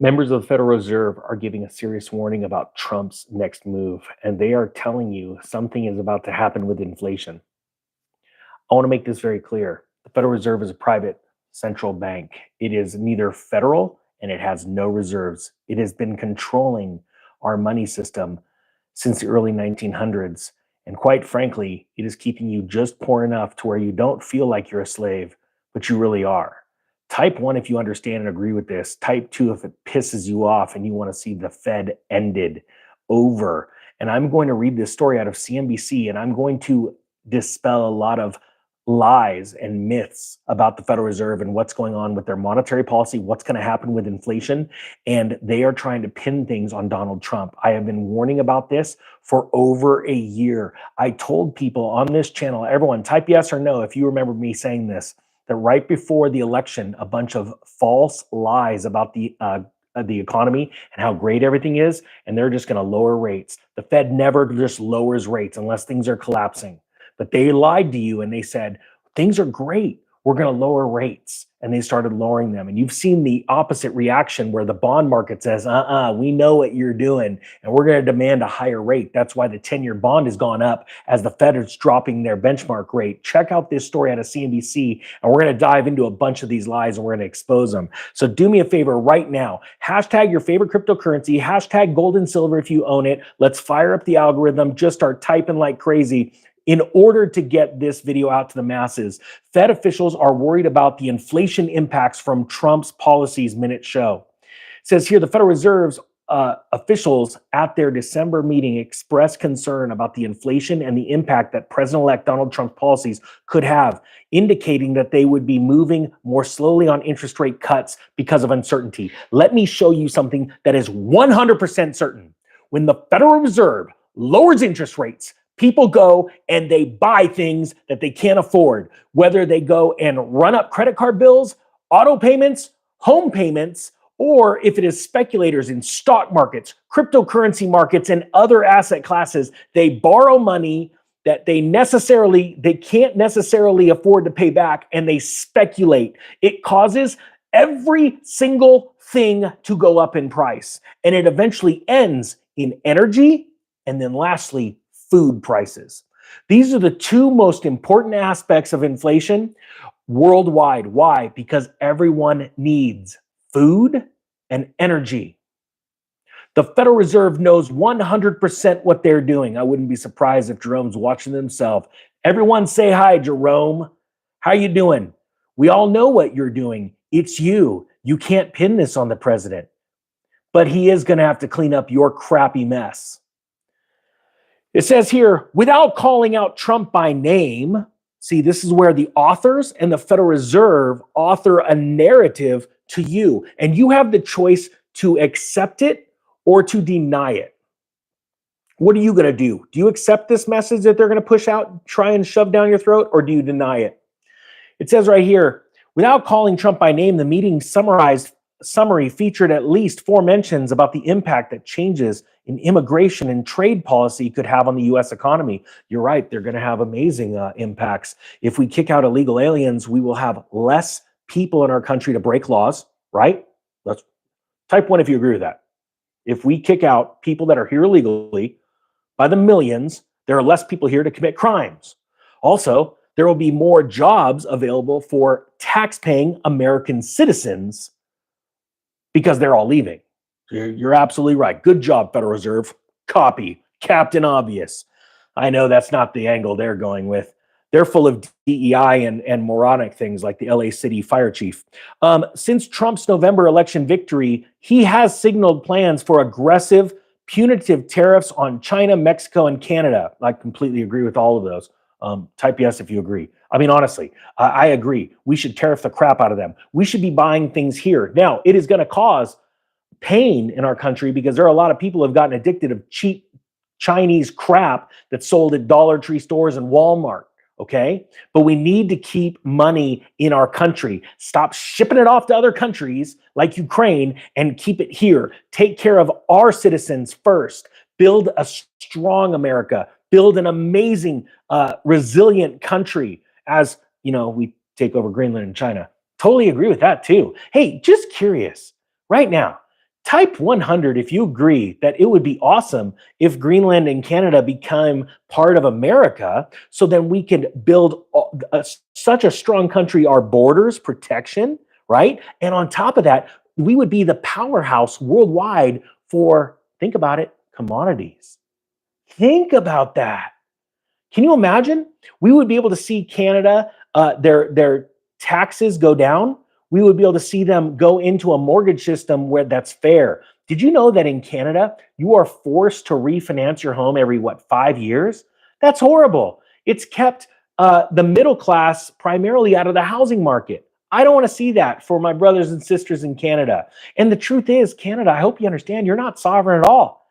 Members of the Federal Reserve are giving a serious warning about Trump's next move, and they are telling you something is about to happen with inflation. I want to make this very clear. The Federal Reserve is a private central bank. It is neither federal and it has no reserves. It has been controlling our money system since the early 1900s. And quite frankly, it is keeping you just poor enough to where you don't feel like you're a slave, but you really are. Type one if you understand and agree with this. Type two if it pisses you off and you want to see the Fed ended, over. And I'm going to read this story out of CNBC, and I'm going to dispel a lot of lies and myths about the Federal Reserve and what's going on with their monetary policy, what's going to happen with inflation. And they are trying to pin things on Donald Trump. I have been warning about this for over a year. I told people on this channel, everyone type yes or no if you remember me saying this, that right before the election, a bunch of false lies about the economy and how great everything is, and they're just going to lower rates. The Fed never just lowers rates unless things are collapsing. But they lied to you and they said, things are great. We're going to lower rates. And they started lowering them. And you've seen the opposite reaction where the bond market says, we know what you're doing and we're going to demand a higher rate. That's why the 10-year bond has gone up as the Fed is dropping their benchmark rate. Check out this story out of CNBC, and we're going to dive into a bunch of these lies and we're going to expose them. So do me a favor right now. Hashtag your favorite cryptocurrency, hashtag gold and silver if you own it. Let's fire up the algorithm. Just start typing like crazy. In order to get this video out to the masses, Fed officials are worried about the inflation impacts from Trump's policies. Minute show. It says here the Federal Reserve's officials at their December meeting expressed concern about the inflation and the impact that President-elect Donald Trump's policies could have, indicating that they would be moving more slowly on interest rate cuts because of uncertainty. Let me show you something that is 100% certain. When the Federal Reserve lowers interest rates, people go and they buy things that they can't afford, whether they go and run up credit card bills, auto payments, home payments, or if it is speculators in stock markets, cryptocurrency markets, and other asset classes, they borrow money that they can't necessarily afford to pay back, and they speculate. It causes every single thing to go up in price, and it eventually ends in energy, and then lastly, food prices. These are the two most important aspects of inflation worldwide. Why? Because everyone needs food and energy. The Federal Reserve knows 100% what they're doing. I wouldn't be surprised if Jerome's watching himself. Everyone say hi, Jerome. How you doing? We all know what you're doing. It's you. You can't pin this on the president. But he is going to have to clean up your crappy mess. It says here, without calling out Trump by name, see, this is where the authors and the Federal Reserve author a narrative to you, and you have the choice to accept it or to deny it. What are you going to do? Do you accept this message that they're going to push out, try and shove down your throat, or do you deny it? It says right here, without calling Trump by name, the meeting summary featured at least 4 mentions about the impact that changes in immigration and trade policy could have on the U.S. economy. You're right, they're going to have amazing impacts. If we kick out illegal aliens, we will have less people in our country to break laws, right? Let's type one if you agree with that. If we kick out people that are here illegally by the millions, there are less people here to commit crimes. Also, there will be more jobs available for tax-paying American citizens because they're all leaving. You're absolutely right. Good job, Federal Reserve. Copy. Captain Obvious. I know that's not the angle they're going with. They're full of DEI and moronic things like the LA City fire chief. Since Trump's November election victory, he has signaled plans for aggressive, punitive tariffs on China, Mexico, and Canada. I completely agree with all of those. Type yes if you agree. I mean, honestly, I agree. We should tariff the crap out of them. We should be buying things here. Now, it is going to cause pain in our country because there are a lot of people who have gotten addicted of cheap Chinese crap that's sold at Dollar Tree stores and Walmart. Okay, but we need to keep money in our country. Stop shipping it off to other countries like Ukraine and keep it here. Take care of our citizens first. Build a strong America. Build an amazing, resilient country as, we take over Greenland and China. Totally agree with that too. Hey, just curious right now, Type 100 if you agree that it would be awesome if Greenland and Canada become part of America, so then we could build such a strong country, our borders, protection, right? And on top of that, we would be the powerhouse worldwide for, think about it, commodities. Think about that. Can you imagine? We would be able to see Canada, their taxes go down. We would be able to see them go into a mortgage system where that's fair. Did you know that in Canada, you are forced to refinance your home every, what, 5 years? That's horrible. It's kept the middle class primarily out of the housing market. I don't want to see that for my brothers and sisters in Canada. And the truth is, Canada, I hope you understand, you're not sovereign at all.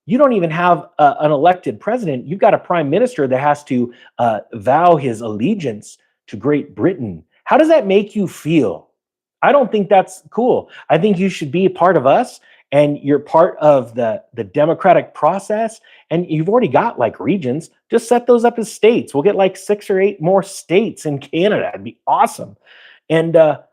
You don't even have an elected president. You've got a prime minister that has to vow his allegiance to Great Britain. How does that make you feel? I don't think that's cool. I think you should be a part of us, and you're part of the democratic process. And you've already got like regions. Just set those up as states. We'll get like 6 or 8 more states in Canada. It'd be awesome. And all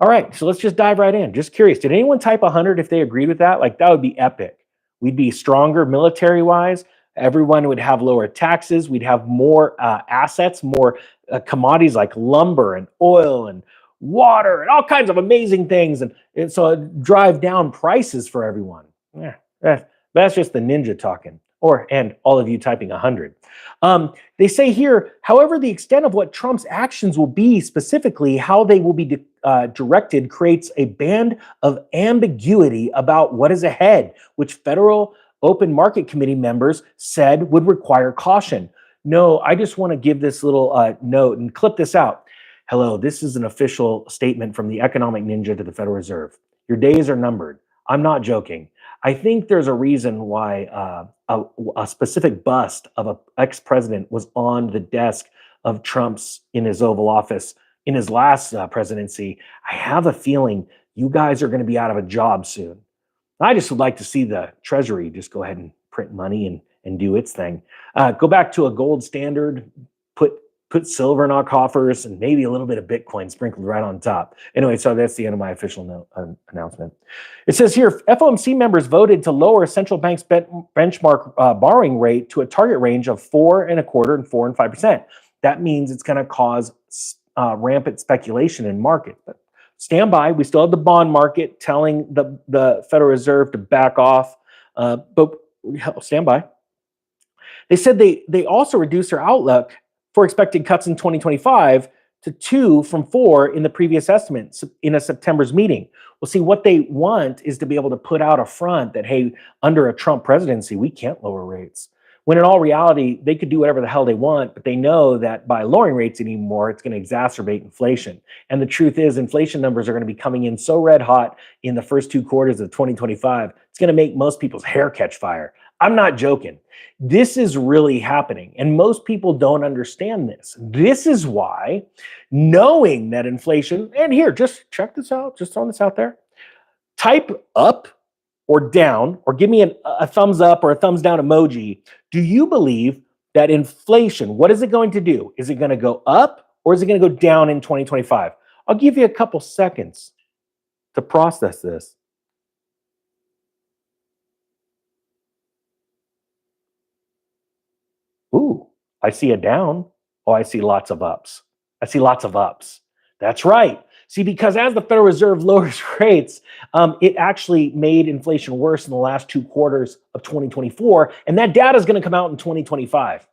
right, so let's just dive right in. Just curious, did anyone type 100 if they agreed with that? Like, that would be epic. We'd be stronger military-wise. Everyone would have lower taxes. We'd have more assets, more commodities like lumber and oil and water and all kinds of amazing things. And so it'd drive down prices for everyone. Yeah, that's just the ninja talking. And all of you typing 100. They say here, however, the extent of what Trump's actions will be, specifically how they will be directed, creates a band of ambiguity about what is ahead, which Federal Open Market Committee members said would require caution. No, I just want to give this little note and clip this out. Hello, this is an official statement from the economic ninja to the Federal Reserve. Your days are numbered. I'm not joking. I think there's a reason why a specific bust of an ex-president was on the desk of Trump's in his Oval Office in his last presidency. I have a feeling you guys are going to be out of a job soon. I just would like to see the Treasury just go ahead and print money and do its thing. Go back to a gold standard, put silver in our coffers, and maybe a little bit of Bitcoin sprinkled right on top. Anyway, so that's the end of my official announcement. It says here, FOMC members voted to lower central bank's benchmark borrowing rate to a target range of 4.25% and 4.5%. That means it's going to cause rampant speculation in markets. But stand by. We still have the bond market telling the Federal Reserve to back off. But stand by. They said they also reduced their outlook for expected cuts in 2025 to 2 from 4 in the previous estimate in a September's meeting. Well, see, what they want is to be able to put out a front that, hey, under a Trump presidency, we can't lower rates. When in all reality, they could do whatever the hell they want, but they know that by lowering rates anymore, it's going to exacerbate inflation. And the truth is, inflation numbers are going to be coming in so red hot in the first 2 quarters of 2025, it's going to make most people's hair catch fire. I'm not joking. This is really happening, and most people don't understand this. This is why, knowing that inflation, and here, just check this out, just throwing this out there, type up or down, or give me a thumbs up or a thumbs down emoji. Do you believe that inflation, what is it going to do? Is it going to go up or is it going to go down in 2025? I'll give you a couple seconds to process this. Ooh, I see a down. Oh, I see lots of ups. I see lots of ups. That's right. See, because as the Federal Reserve lowers rates, it actually made inflation worse in the last 2 quarters of 2024. And that data is going to come out in 2025.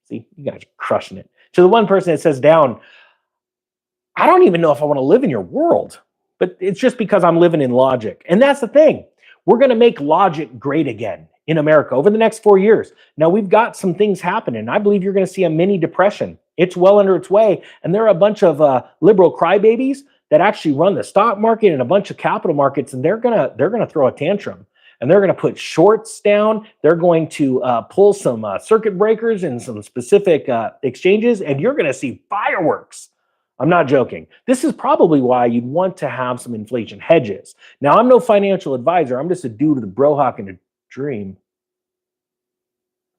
See, you guys are crushing it. To the one person that says down, I don't even know if I want to live in your world, but it's just because I'm living in logic. And that's the thing. We're going to make logic great again in America over the next 4 years. Now, we've got some things happening. I believe you're going to see a mini depression. It's well under its way. And there are a bunch of liberal crybabies that actually run the stock market and a bunch of capital markets, and they're gonna throw a tantrum. And they're going to put shorts down. They're going to pull some circuit breakers in some specific exchanges, and you're going to see fireworks. I'm not joking. This is probably why you'd want to have some inflation hedges. Now, I'm no financial advisor. I'm just a dude with a brohawk and a dream.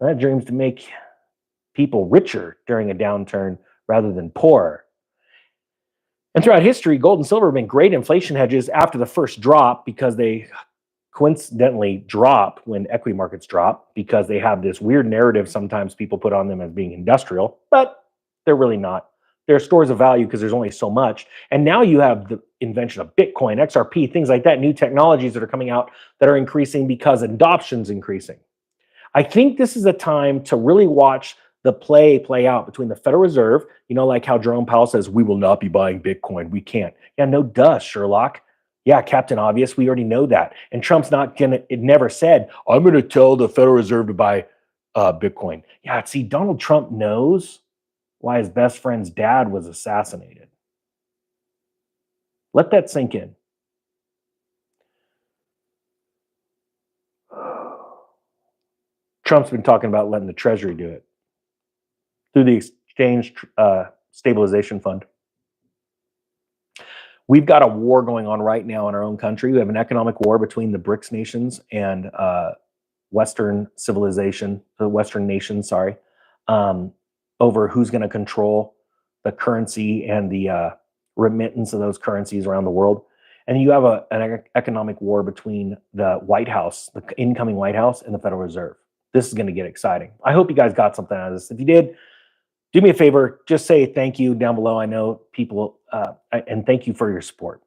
That dream's to make people richer during a downturn rather than poorer. And throughout history, gold and silver have been great inflation hedges after the first drop because they coincidentally drop when equity markets drop because they have this weird narrative sometimes people put on them as being industrial, but they're really not. They're stores of value because there's only so much. And now you have the invention of Bitcoin, XRP, things like that, new technologies that are coming out that are increasing because adoption's increasing. I think this is a time to really watch the play out between the Federal Reserve, like how Jerome Powell says, we will not be buying Bitcoin. We can't. Yeah, no duh, Sherlock. Yeah, Captain Obvious, we already know that. And Trump's not gonna, it never said, I'm gonna tell the Federal Reserve to buy Bitcoin. Yeah, see, Donald Trump knows why his best friend's dad was assassinated. Let that sink in. Trump's been talking about letting the Treasury do it through the Exchange Stabilization Fund. We've got a war going on right now in our own country. We have an economic war between the BRICS nations and Western civilization, the Western nations, over who's going to control the currency and the remittance of those currencies around the world. And you have an economic war between the White House, the incoming White House, and the Federal Reserve. This is going to get exciting. I hope you guys got something out of this. If you did, do me a favor, just say thank you down below. I know people, and thank you for your support.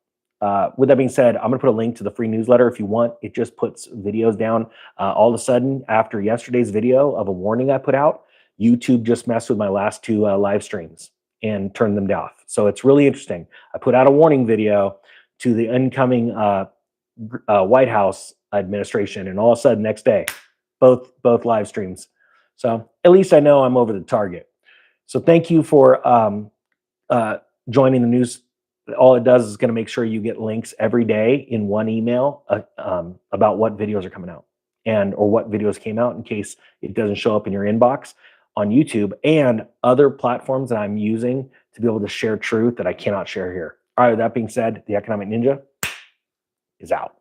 With that being said, I'm going to put a link to the free newsletter if you want. It just puts videos down. All of a sudden, after yesterday's video of a warning I put out, YouTube just messed with my last two live streams and turned them off. So it's really interesting. I put out a warning video to the incoming White House administration, and all of a sudden, next day, both live streams. So at least I know I'm over the target. So thank you for joining the news. All it does is going to make sure you get links every day in one email about what videos are coming out or what videos came out in case it doesn't show up in your inbox on YouTube and other platforms that I'm using to be able to share truth that I cannot share here. All right, with that being said, the Economic Ninja is out.